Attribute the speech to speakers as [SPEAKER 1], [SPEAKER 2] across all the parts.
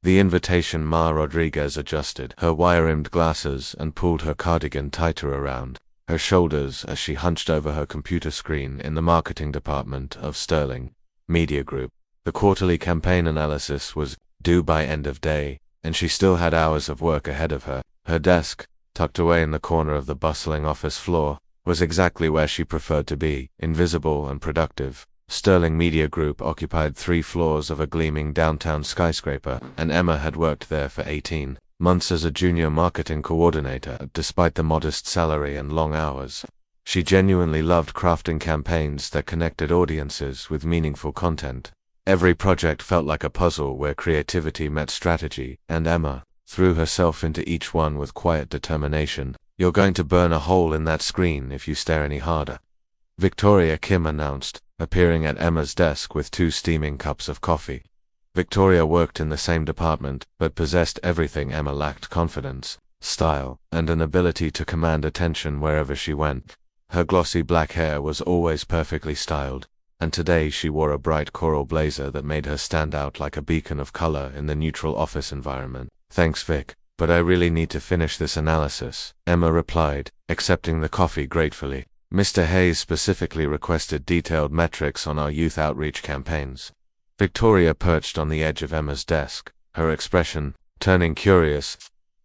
[SPEAKER 1] The invitation. Ma Rodriguez adjusted her wire-rimmed glasses and pulled her cardigan tighter around her shoulders as she hunched over her computer screen in the marketing department of Sterling Media Group. The quarterly campaign analysis was due by end of day, and she still had hours of work ahead of her. Her desk, tucked away in the corner of the bustling office floor, was exactly where she preferred to be, invisible and productive. Sterling Media Group occupied 3 floors of a gleaming downtown skyscraper, and Emma had worked there for 18 months as a junior marketing coordinator. Despite the modest salary and long hours, she genuinely loved crafting campaigns that connected audiences with meaningful content. Every project felt like a puzzle where creativity met strategy, and Emma threw herself into each one with quiet determination. "You're going to burn a hole in that screen if you stare any harder," Victoria Kim announced, appearing at Emma's desk with 2 steaming cups of coffee. Victoria worked in the same department, but possessed everything Emma lacked: confidence, style, and an ability to command attention wherever she went. Her glossy black hair was always perfectly styled, and today she wore a bright coral blazer that made her stand out like a beacon of color in the neutral office environment. "Thanks, Vic, but I really need to finish this analysis," Emma replied, accepting the coffee gratefully. "Mr. Hayes specifically requested detailed metrics on our youth outreach campaigns." Victoria perched on the edge of Emma's desk, her expression turning curious.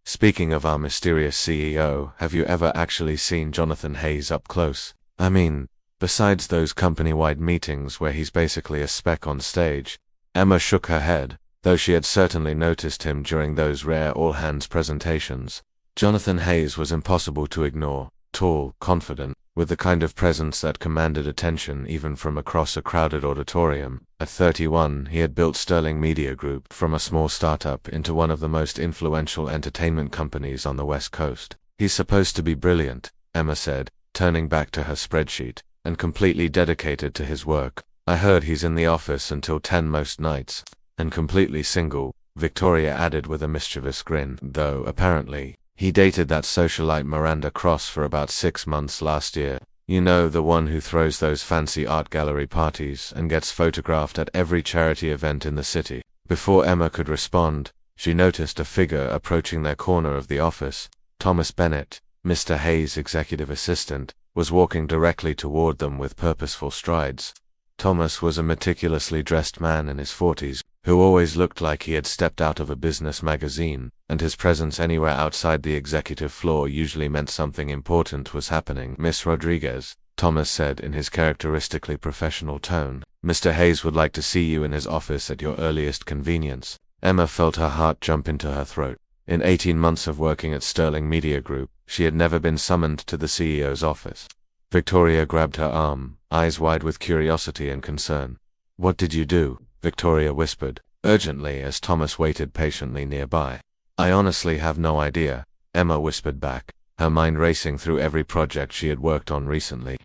[SPEAKER 1] "Speaking of our mysterious CEO, have you ever actually seen Jonathan Hayes up close? I mean, besides those company-wide meetings where he's basically a speck on stage." Emma shook her head, though she had certainly noticed him during those rare all-hands presentations. Jonathan Hayes was impossible to ignore: tall, confident, with the kind of presence that commanded attention even from across a crowded auditorium. At 31, he had built Sterling Media Group from a small startup into one of the most influential entertainment companies on the West Coast. "He's supposed to be brilliant," Emma said, turning back to her spreadsheet, "and completely dedicated to his work. I heard he's in the office until 10 most nights, and completely single," Victoria added with a mischievous grin, "though, apparently, he dated that socialite Miranda Cross for about 6 months last year. You know, the one who throws those fancy art gallery parties and gets photographed at every charity event in the city." Before Emma could respond, she noticed a figure approaching their corner of the office. Thomas Bennett, Mr. Hayes' executive assistant, was walking directly toward them with purposeful strides. Thomas was a meticulously dressed man in his 40s, who always looked like he had stepped out of a business magazine, and his presence anywhere outside the executive floor usually meant something important was happening. "Miss Rodriguez," Thomas said in his characteristically professional tone, "Mr. Hayes would like to see you in his office at your earliest convenience." Emma felt her heart jump into her throat. In 18 months of working at Sterling Media Group, she had never been summoned to the CEO's office. Victoria grabbed her arm, eyes wide with curiosity and concern. "What did you do?" Victoria whispered, urgently, as Thomas waited patiently nearby. "I honestly have no idea," Emma whispered back, her mind racing through every project she had worked on recently.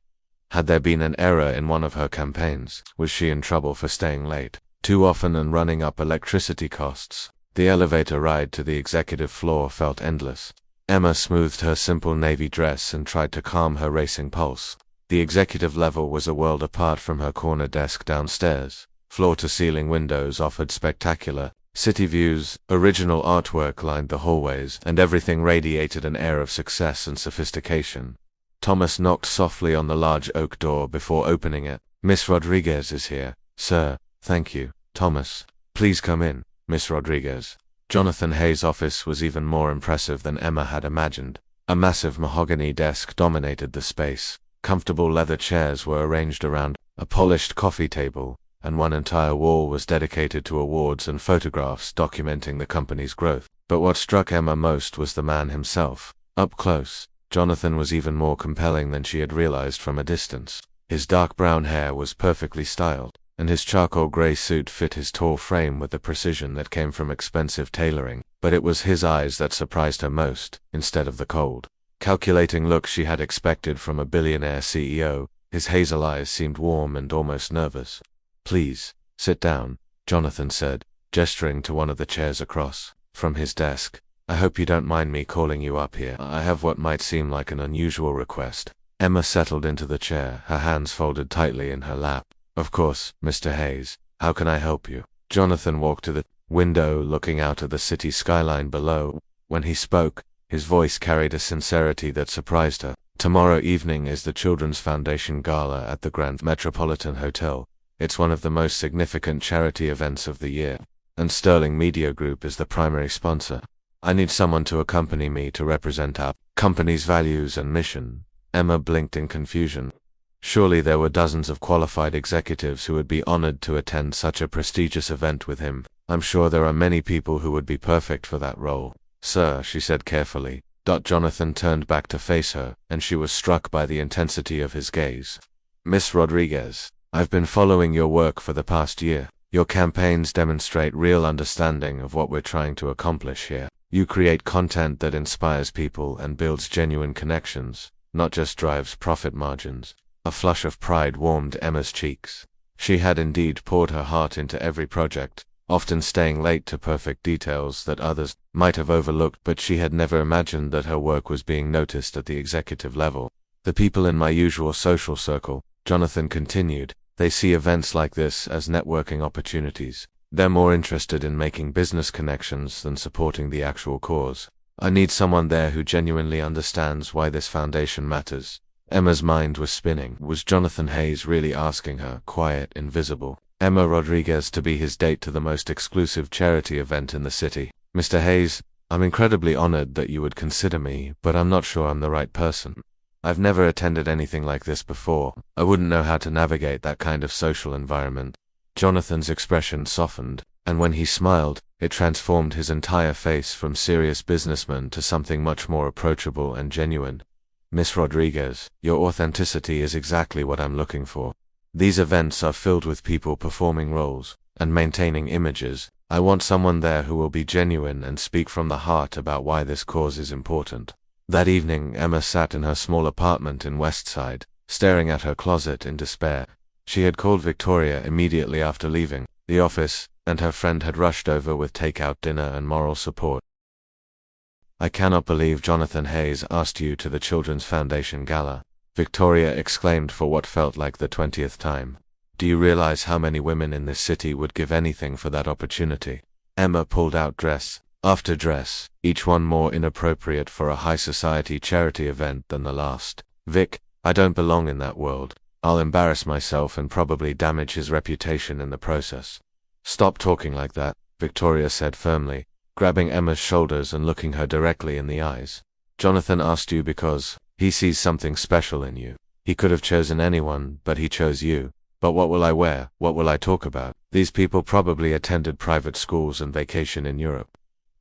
[SPEAKER 1] Had there been an error in one of her campaigns? Was she in trouble for staying late too often and running up electricity costs? The elevator ride to the executive floor felt endless. Emma smoothed her simple navy dress and tried to calm her racing pulse. The executive level was a world apart from her corner desk downstairs. Floor-to-ceiling windows offered spectacular city views, original artwork lined the hallways, and everything radiated an air of success and sophistication. Thomas knocked softly on the large oak door before opening it. "Miss Rodriguez is here, sir." "Thank you, Thomas. Please come in, Miss Rodriguez." Jonathan Hayes' office was even more impressive than Emma had imagined. A massive mahogany desk dominated the space. Comfortable leather chairs were arranged around a polished coffee table, and one entire wall was dedicated to awards and photographs documenting the company's growth. But what struck Emma most was the man himself. Up close, Jonathan was even more compelling than she had realized from a distance. His dark brown hair was perfectly styled, and his charcoal gray suit fit his tall frame with the precision that came from expensive tailoring. But it was his eyes that surprised her most, instead of the cold, calculating look she had expected from a billionaire CEO. His hazel eyes seemed warm and almost nervous. "Please, sit down," Jonathan said, gesturing to one of the chairs across from his desk. "I hope you don't mind me calling you up here. I have what might seem like an unusual request." Emma settled into the chair, her hands folded tightly in her lap. "Of course, Mr. Hayes. How can I help you?" Jonathan walked to the window looking out at the city skyline below. When he spoke, his voice carried a sincerity that surprised her. Tomorrow evening is the Children's Foundation Gala at the Grand Metropolitan Hotel. It's one of the most significant charity events of the year, and Sterling Media Group is the primary sponsor. I need someone to accompany me to represent our company's values and mission. Emma blinked in confusion. Surely there were dozens of qualified executives who would be honored to attend such a prestigious event with him. I'm sure there are many people who would be perfect for that role. Sir, she said carefully. Jonathan turned back to face her, and she was struck by the intensity of his gaze. Miss Rodriguez, I've been following your work for the past year. Your campaigns demonstrate real understanding of what we're trying to accomplish here. You create content that inspires people and builds genuine connections, not just drives profit margins. A flush of pride warmed Emma's cheeks. She had indeed poured her heart into every project, often staying late to perfect details that others might have overlooked, but she had never imagined that her work was being noticed at the executive level. The people in my usual social circle, Jonathan continued, they see events like this as networking opportunities. They're more interested in making business connections than supporting the actual cause. I need someone there who genuinely understands why this foundation matters. Emma's mind was spinning. Was Jonathan Hayes really asking her, quiet, invisible, Emma Rodriguez, to be his date to the most exclusive charity event in the city? Mr. Hayes, I'm incredibly honored that you would consider me, but I'm not sure I'm the right person. I've never attended anything like this before. I wouldn't know how to navigate that kind of social environment. Jonathan's expression softened, and when he smiled, it transformed his entire face from serious businessman to something much more approachable and genuine. Miss Rodriguez, your authenticity is exactly what I'm looking for. These events are filled with people performing roles and maintaining images. I want someone there who will be genuine and speak from the heart about why this cause is important. That evening, Emma sat in her small apartment in West Side, staring at her closet in despair. She had called Victoria immediately after leaving the office, and her friend had rushed over with takeout dinner and moral support. I cannot believe Jonathan Hayes asked you to the Children's Foundation Gala, Victoria exclaimed for what felt like the 20th time. Do you realize how many women in this city would give anything for that opportunity? Emma pulled out dress after dress, each one more inappropriate for a high society charity event than the last. Vic, I don't belong in that world. I'll embarrass myself and probably damage his reputation in the process. Stop talking like that, Victoria said firmly, grabbing Emma's shoulders and looking her directly in the eyes. Jonathan asked you because he sees something special in you. He could have chosen anyone, but he chose you. But what will I wear? What will I talk about? These people probably attended private schools and vacation in Europe.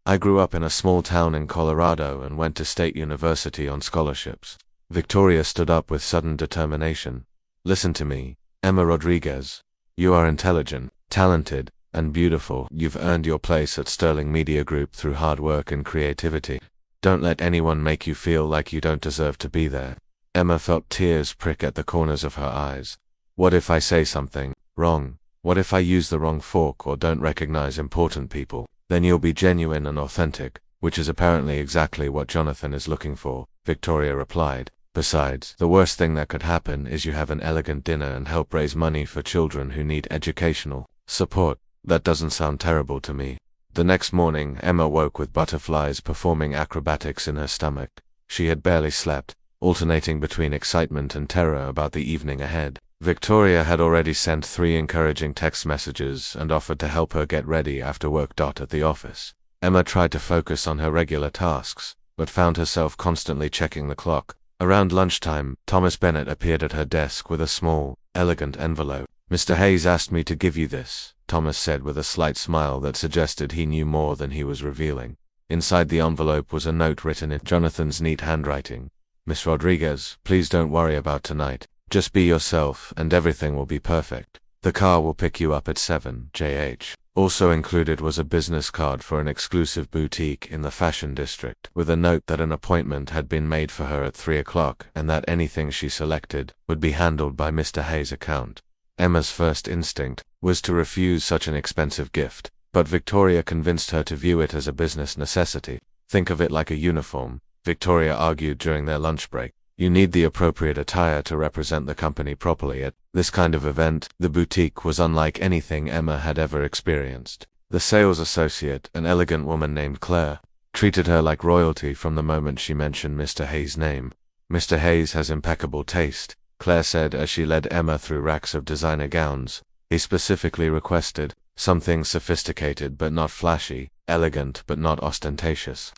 [SPEAKER 1] I grew up in a small town in Colorado and went to state university on scholarships. Victoria stood up with sudden determination. Listen to me, Emma Rodriguez. You are intelligent, talented, and beautiful. You've earned your place at Sterling Media Group through hard work and creativity. Don't let anyone make you feel like you don't deserve to be there. Emma felt tears prick at the corners of her eyes. What if I say something wrong? What if I use the wrong fork or don't recognize important people? Then you'll be genuine and authentic, which is apparently exactly what Jonathan is looking for, Victoria replied. Besides, the worst thing that could happen is you have an elegant dinner and help raise money for children who need educational support. That doesn't sound terrible to me. The next morning, Emma woke with butterflies performing acrobatics in her stomach. She had barely slept, alternating between excitement and terror about the evening ahead. Victoria had already sent 3 encouraging text messages and offered to help her get ready after work. At the office, Emma tried to focus on her regular tasks, but found herself constantly checking the clock. Around lunchtime, Thomas Bennett appeared at her desk with a small, elegant envelope. Mr. Hayes asked me to give you this, Thomas said with a slight smile that suggested he knew more than he was revealing. Inside the envelope was a note written in Jonathan's neat handwriting. Miss Rodriguez, please don't worry about tonight. Just be yourself, and everything will be perfect. The car will pick you up at 7 JH. Also included was a business card for an exclusive boutique in the fashion district, with a note that an appointment had been made for her at 3 o'clock and that anything she selected would be handled by Mr. Hayes' account. Emma's first instinct was to refuse such an expensive gift, but Victoria convinced her to view it as a business necessity. Think of it like a uniform, Victoria argued during their lunch break. You need the appropriate attire to represent the company properly at this kind of event. The boutique was unlike anything Emma had ever experienced. The sales associate, an elegant woman named Claire, treated her like royalty from the moment she mentioned Mr. Hayes' name. "Mr. Hayes has impeccable taste," Claire said as she led Emma through racks of designer gowns. "He specifically requested something sophisticated but not flashy, elegant but not ostentatious."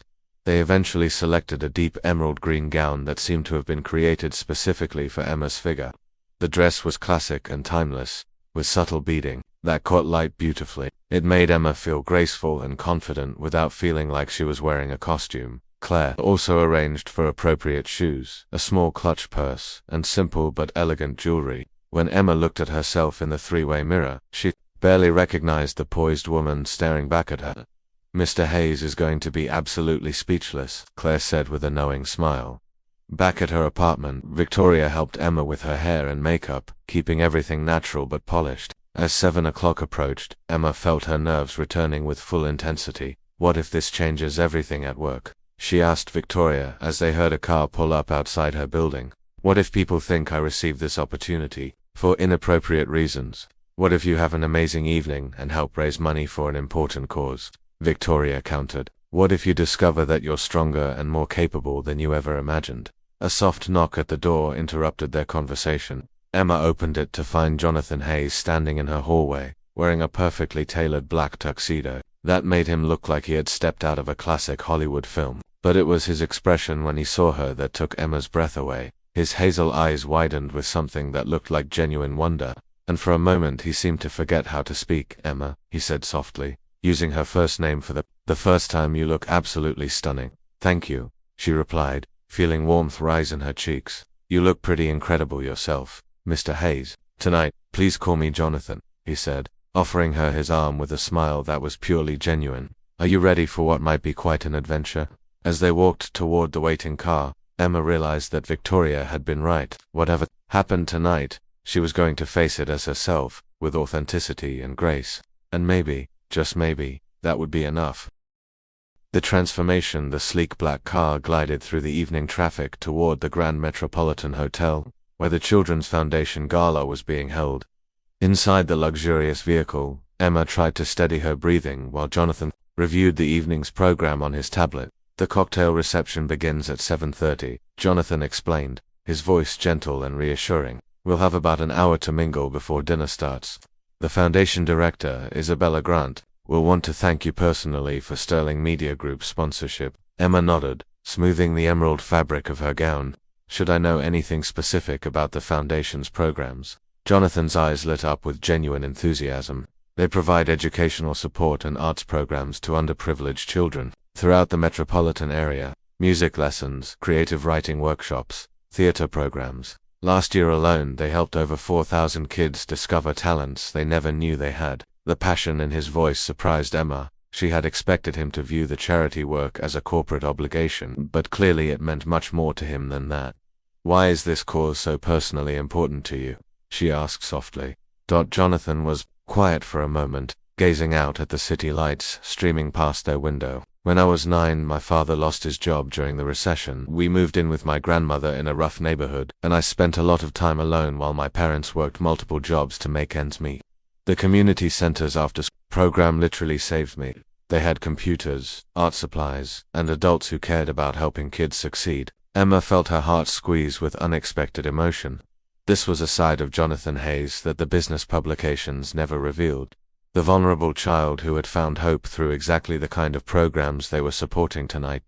[SPEAKER 1] They eventually selected a deep emerald green gown that seemed to have been created specifically for Emma's figure. The dress was classic and timeless, with subtle beading that caught light beautifully. It made Emma feel graceful and confident without feeling like she was wearing a costume. Claire also arranged for appropriate shoes, a small clutch purse, and simple but elegant jewelry. When Emma looked at herself in the three-way mirror, she barely recognized the poised woman staring back at her. "Mr. Hayes is going to be absolutely speechless," Claire said with a knowing smile. Back at her apartment, Victoria helped Emma with her hair and makeup, keeping everything natural but polished. As 7 o'clock approached, Emma felt her nerves returning with full intensity. "What if this changes everything at work?" she asked Victoria as they heard a car pull up outside her building. "What if people think I received this opportunity for inappropriate reasons? What if you have an amazing evening and help raise money for an important cause?" Victoria countered. "What if you discover that you're stronger and more capable than you ever imagined?" A soft knock at the door interrupted their conversation. Emma opened it to find Jonathan Hayes standing in her hallway, wearing a perfectly tailored black tuxedo. That made him look like he had stepped out of a classic Hollywood film. But it was his expression when he saw her that took Emma's breath away. His hazel eyes widened with something that looked like genuine wonder, and for a moment he seemed to forget how to speak. "Emma," he said softly, using her first name for the first time, "you look absolutely stunning." "Thank you," she replied, feeling warmth rise in her cheeks. "You look pretty incredible yourself, Mr. Hayes." "Tonight, please call me Jonathan," he said, offering her his arm with a smile that was purely genuine. "Are you ready for what might be quite an adventure?" As they walked toward the waiting car, Emma realized that Victoria had been right. Whatever happened tonight, she was going to face it as herself, with authenticity and grace. And maybe, just maybe, that would be enough. The transformation, the sleek black car glided through the evening traffic toward the Grand Metropolitan Hotel, where the Children's Foundation Gala was being held. Inside the luxurious vehicle, Emma tried to steady her breathing while Jonathan reviewed the evening's program on his tablet. "The cocktail reception begins at 7:30, Jonathan explained, his voice gentle and reassuring. "We'll have about an hour to mingle before dinner starts. The foundation director, Isabella Grant, will want to thank you personally for Sterling Media Group's sponsorship." Emma nodded, smoothing the emerald fabric of her gown. "Should I know anything specific about the foundation's programs?" Jonathan's eyes lit up with genuine enthusiasm. "They provide educational support and arts programs to underprivileged children throughout the metropolitan area. Music lessons, creative writing workshops, theater programs. Last year alone, they helped over 4,000 kids discover talents they never knew they had." The passion in his voice surprised Emma. She had expected him to view the charity work as a corporate obligation, but clearly it meant much more to him than that. "Why is this cause so personally important to you?" she asked softly. Jonathan was quiet for a moment, gazing out at the city lights streaming past their window. "When I was 9, my father lost his job during the recession. We moved in with my grandmother in a rough neighborhood, and I spent a lot of time alone while my parents worked multiple jobs to make ends meet. The community center's after-school program literally saved me. They had computers, art supplies, and adults who cared about helping kids succeed." Emma felt her heart squeeze with unexpected emotion. This was a side of Jonathan Hayes that the business publications never revealed. The vulnerable child who had found hope through exactly the kind of programs they were supporting tonight.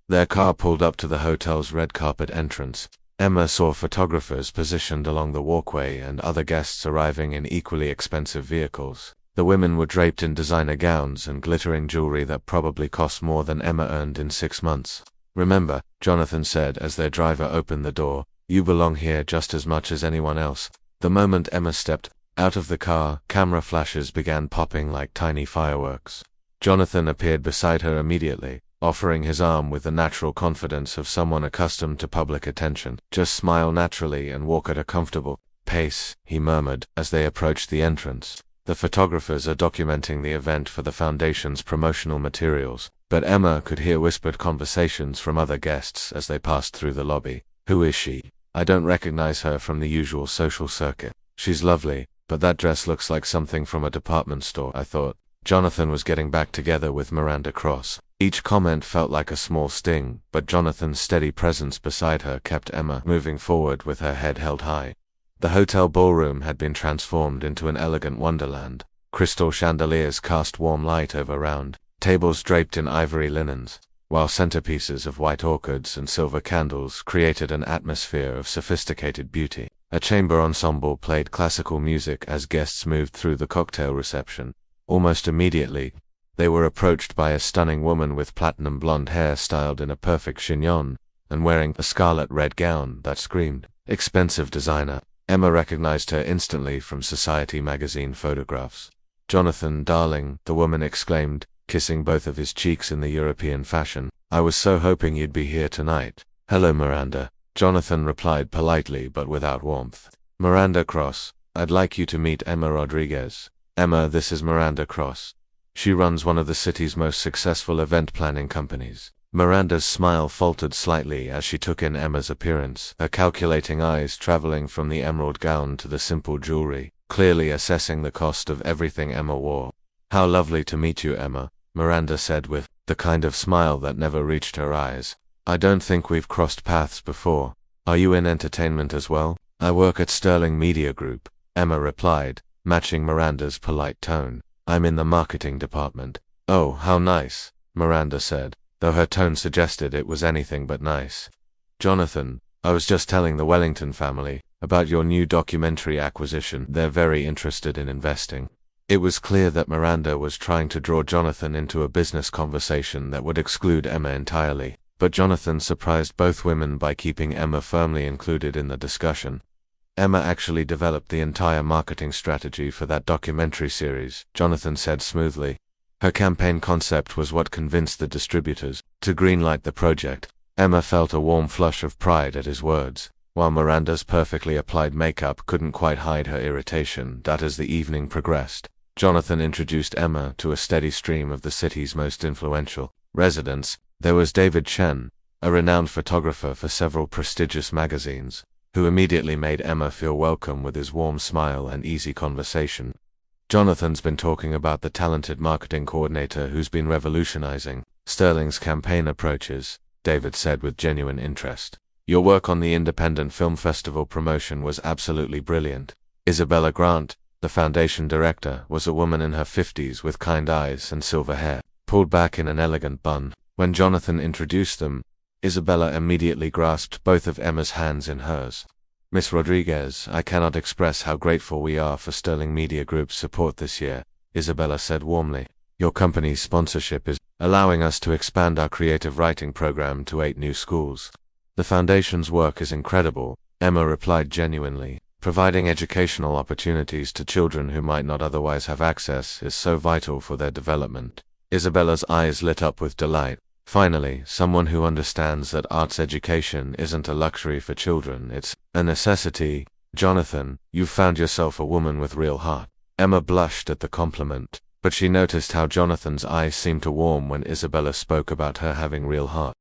[SPEAKER 1] Their car pulled up to the hotel's red carpet entrance. Emma saw photographers positioned along the walkway and other guests arriving in equally expensive vehicles. The women were draped in designer gowns and glittering jewelry that probably cost more than Emma earned in 6 months. "Remember," Jonathan said as their driver opened the door, "you belong here just as much as anyone else." The moment Emma stepped out of the car, camera flashes began popping like tiny fireworks. Jonathan appeared beside her immediately, offering his arm with the natural confidence of someone accustomed to public attention. "Just smile naturally and walk at a comfortable pace," he murmured as they approached the entrance. "The photographers are documenting the event for the foundation's promotional materials," but Emma could hear whispered conversations from other guests as they passed through the lobby. "Who is she? I don't recognize her from the usual social circuit. She's lovely, but that dress looks like something from a department store," I thought. Jonathan was getting back together with Miranda Cross. Each comment felt like a small sting, but Jonathan's steady presence beside her kept Emma moving forward with her head held high. The hotel ballroom had been transformed into an elegant wonderland. Crystal chandeliers cast warm light over round tables draped in ivory linens, while centerpieces of white orchids and silver candles created an atmosphere of sophisticated beauty. A chamber ensemble played classical music as guests moved through the cocktail reception. Almost immediately, they were approached by a stunning woman with platinum blonde hair styled in a perfect chignon, and wearing a scarlet-red gown that screamed expensive designer. Emma recognized her instantly from Society magazine photographs. "Jonathan, darling," the woman exclaimed, kissing both of his cheeks in the European fashion. "I was so hoping you'd be here tonight." "Hello, Miranda," Jonathan replied politely but without warmth. "Miranda Cross, I'd like you to meet Emma Rodriguez." "Emma, this is Miranda Cross. She runs one of the city's most successful event planning companies." Miranda's smile faltered slightly as she took in Emma's appearance, her calculating eyes traveling from the emerald gown to the simple jewelry, clearly assessing the cost of everything Emma wore. "How lovely to meet you, Emma," Miranda said with the kind of smile that never reached her eyes. "I don't think we've crossed paths before. Are you in entertainment as well?" "I work at Sterling Media Group," Emma replied, matching Miranda's polite tone. "I'm in the marketing department." "Oh, how nice," Miranda said, though her tone suggested it was anything but nice. "Jonathan, I was just telling the Wellington family about your new documentary acquisition. They're very interested in investing." It was clear that Miranda was trying to draw Jonathan into a business conversation that would exclude Emma entirely, but Jonathan surprised both women by keeping Emma firmly included in the discussion. "Emma actually developed the entire marketing strategy for that documentary series," Jonathan said smoothly. "Her campaign concept was what convinced the distributors to greenlight the project." Emma felt a warm flush of pride at his words, while Miranda's perfectly applied makeup couldn't quite hide her irritation that as the evening progressed, Jonathan introduced Emma to a steady stream of the city's most influential residents. There was David Chen, a renowned photographer for several prestigious magazines, who immediately made Emma feel welcome with his warm smile and easy conversation. "Jonathan's been talking about the talented marketing coordinator who's been revolutionizing Sterling's campaign approaches," David said with genuine interest. "Your work on the Independent Film Festival promotion was absolutely brilliant." Isabella Grant, the foundation director, was a woman in her 50s with kind eyes and silver hair, pulled back in an elegant bun. When Jonathan introduced them, Isabella immediately grasped both of Emma's hands in hers. "Miss Rodriguez, I cannot express how grateful we are for Sterling Media Group's support this year," Isabella said warmly. "Your company's sponsorship is allowing us to expand our creative writing program to 8 new schools." "The foundation's work is incredible," Emma replied genuinely. "Providing educational opportunities to children who might not otherwise have access is so vital for their development." Isabella's eyes lit up with delight. Finally, someone who understands that arts education isn't a luxury for children, it's a necessity. "Jonathan, you've found yourself a woman with real heart." Emma blushed at the compliment, but she noticed how Jonathan's eyes seemed to warm when Isabella spoke about her having real heart.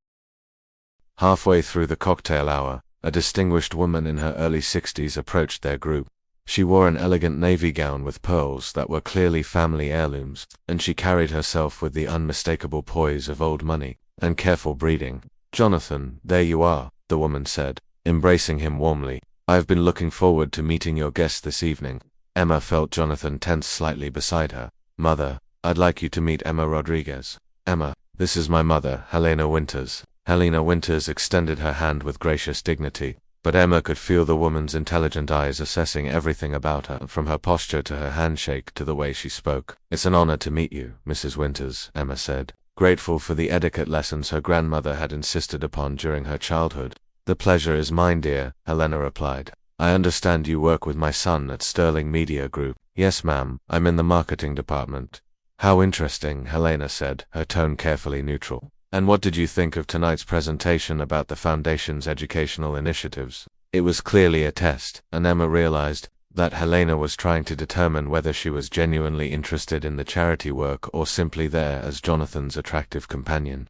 [SPEAKER 1] Halfway through the cocktail hour, a distinguished woman in her early 60s approached their group. She wore an elegant navy gown with pearls that were clearly family heirlooms, and she carried herself with the unmistakable poise of old money and careful breeding. "Jonathan, there you are," the woman said, embracing him warmly. "I've been looking forward to meeting your guest this evening." Emma felt Jonathan tense slightly beside her. "Mother, I'd like you to meet Emma Rodriguez." "Emma, this is my mother, Helena Winters." Helena Winters extended her hand with gracious dignity, but Emma could feel the woman's intelligent eyes assessing everything about her, from her posture to her handshake to the way she spoke. "It's an honor to meet you, Mrs. Winters," Emma said, grateful for the etiquette lessons her grandmother had insisted upon during her childhood. "The pleasure is mine, dear," Helena replied. "I understand you work with my son at Sterling Media Group." "Yes, ma'am, I'm in the marketing department." "How interesting," Helena said, her tone carefully neutral. "And what did you think of tonight's presentation about the Foundation's educational initiatives?" It was clearly a test, and Emma realized that Helena was trying to determine whether she was genuinely interested in the charity work or simply there as Jonathan's attractive companion.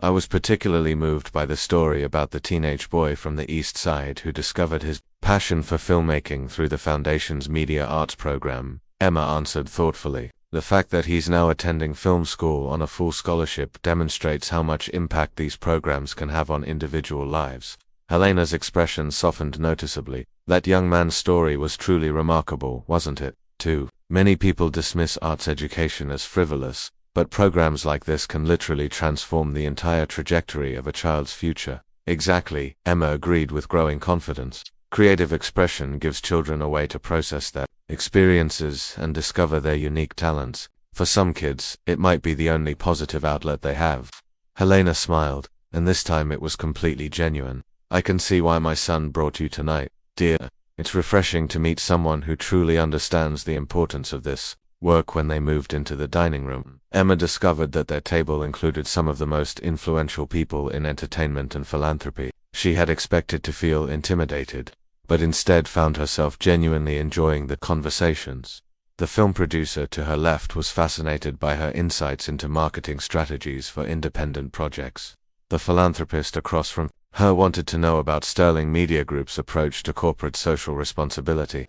[SPEAKER 1] "I was particularly moved by the story about the teenage boy from the East Side who discovered his passion for filmmaking through the Foundation's media arts program," Emma answered thoughtfully. The fact that he's now attending film school on a full scholarship demonstrates how much impact these programs can have on individual lives. Helena's expression softened noticeably. That young man's story was truly remarkable, wasn't it? Too many people dismiss arts education as frivolous, but programs like this can literally transform the entire trajectory of a child's future. Exactly, Emma agreed with growing confidence. Creative expression gives children a way to process their experiences and discover their unique talents. For some kids, it might be the only positive outlet they have. Helena smiled, and this time it was completely genuine. I can see why my son brought you tonight, dear. It's refreshing to meet someone who truly understands the importance of this work. When they moved into the dining room, Emma discovered that their table included some of the most influential people in entertainment and philanthropy. She had expected to feel intimidated, but instead found herself genuinely enjoying the conversations. The film producer to her left was fascinated by her insights into marketing strategies for independent projects. The philanthropist across from her wanted to know about Sterling Media Group's approach to corporate social responsibility.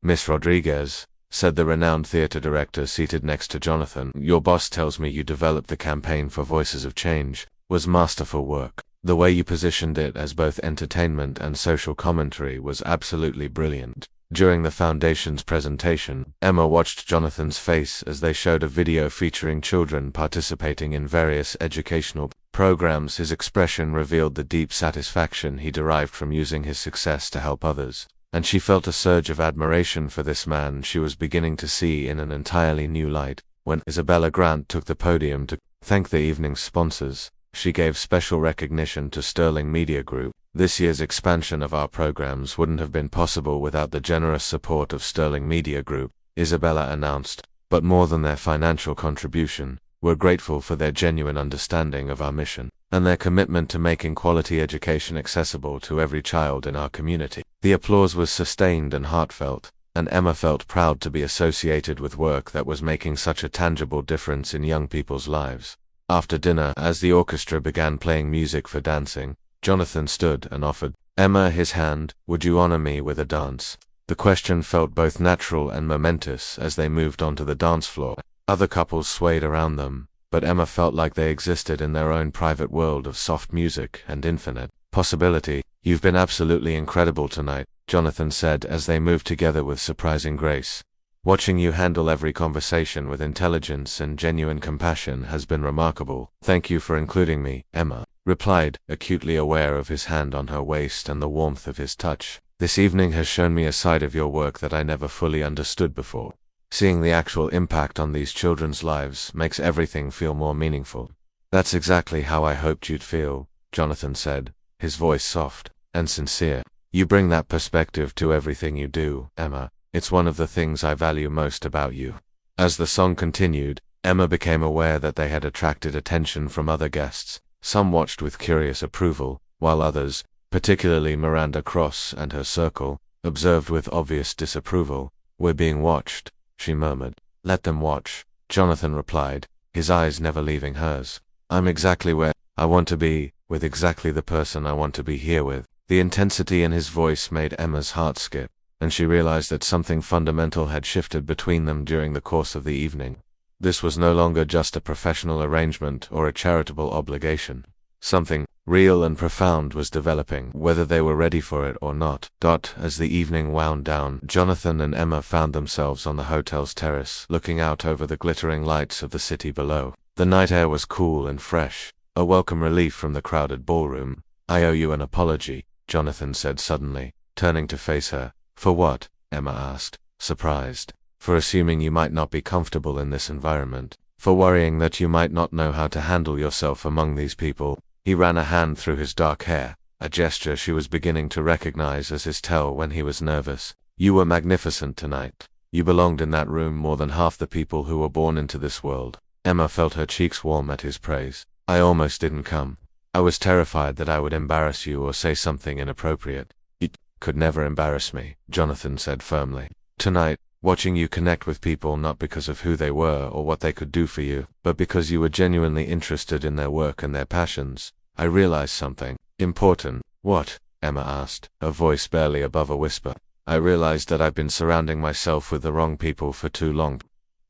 [SPEAKER 1] Miss Rodriguez, said the renowned theater director seated next to Jonathan, your boss tells me you developed the campaign for Voices of Change, was masterful work. The way you positioned it as both entertainment and social commentary was absolutely brilliant. During the foundation's presentation, Emma watched Jonathan's face as they showed a video featuring children participating in various educational programs. His expression revealed the deep satisfaction he derived from using his success to help others, and she felt a surge of admiration for this man she was beginning to see in an entirely new light. When Isabella Grant took the podium to thank the evening's sponsors, she gave special recognition to Sterling Media Group. This year's expansion of our programs wouldn't have been possible without the generous support of Sterling Media Group, Isabella announced. But more than their financial contribution, we're grateful for their genuine understanding of our mission, and their commitment to making quality education accessible to every child in our community. The applause was sustained and heartfelt, and Emma felt proud to be associated with work that was making such a tangible difference in young people's lives. After dinner, as the orchestra began playing music for dancing, Jonathan stood and offered Emma his hand. Would you honor me with a dance? The question felt both natural and momentous as they moved onto the dance floor. Other couples swayed around them, but Emma felt like they existed in their own private world of soft music and infinite possibility. You've been absolutely incredible tonight, Jonathan said as they moved together with surprising grace. Watching you handle every conversation with intelligence and genuine compassion has been remarkable. Thank you for including me, Emma replied, acutely aware of his hand on her waist and the warmth of his touch. This evening has shown me a side of your work that I never fully understood before. Seeing the actual impact on these children's lives makes everything feel more meaningful. That's exactly how I hoped you'd feel, Jonathan said, his voice soft and sincere. You bring that perspective to everything you do, Emma. It's one of the things I value most about you. As the song continued, Emma became aware that they had attracted attention from other guests. Some watched with curious approval, while others, particularly Miranda Cross and her circle, observed with obvious disapproval. We're being watched, she murmured. Let them watch, Jonathan replied, his eyes never leaving hers. I'm exactly where I want to be, with exactly the person I want to be here with. The intensity in his voice made Emma's heart skip, and she realized that something fundamental had shifted between them during the course of the evening. This was no longer just a professional arrangement or a charitable obligation. Something real and profound was developing, whether they were ready for it or not. As the evening wound down, Jonathan and Emma found themselves on the hotel's terrace, looking out over the glittering lights of the city below. The night air was cool and fresh, a welcome relief from the crowded ballroom. I owe you an apology, Jonathan said suddenly, turning to face her. For what? Emma asked, surprised. For assuming you might not be comfortable in this environment. For worrying that you might not know how to handle yourself among these people. He ran a hand through his dark hair, a gesture she was beginning to recognize as his tell when he was nervous. You were magnificent tonight. You belonged in that room more than half the people who were born into this world. Emma felt her cheeks warm at his praise. I almost didn't come. I was terrified that I would embarrass you or say something inappropriate. You could never embarrass me, Jonathan said firmly. Tonight, watching you connect with people not because of who they were or what they could do for you, but because you were genuinely interested in their work and their passions, I realized something important. What? Emma asked, her voice barely above a whisper. I realized that I've been surrounding myself with the wrong people for too long.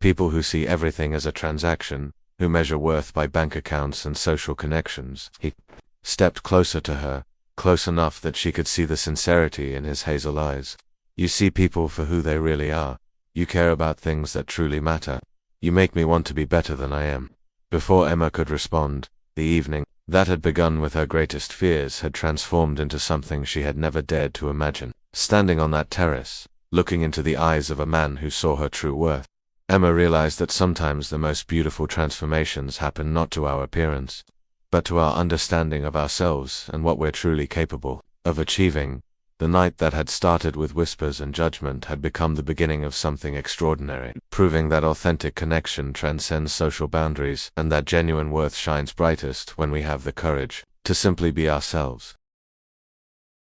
[SPEAKER 1] People who see everything as a transaction, who measure worth by bank accounts and social connections. He stepped closer to her, close enough that she could see the sincerity in his hazel eyes. You see people for who they really are. You care about things that truly matter. You make me want to be better than I am. Before Emma could respond, the evening that had begun with her greatest fears had transformed into something she had never dared to imagine. Standing on that terrace, looking into the eyes of a man who saw her true worth, Emma realized that sometimes the most beautiful transformations happen not to our appearance, but to our understanding of ourselves and what we're truly capable of achieving. The night that had started with whispers and judgment had become the beginning of something extraordinary, proving that authentic connection transcends social boundaries and that genuine worth shines brightest when we have the courage to simply be ourselves.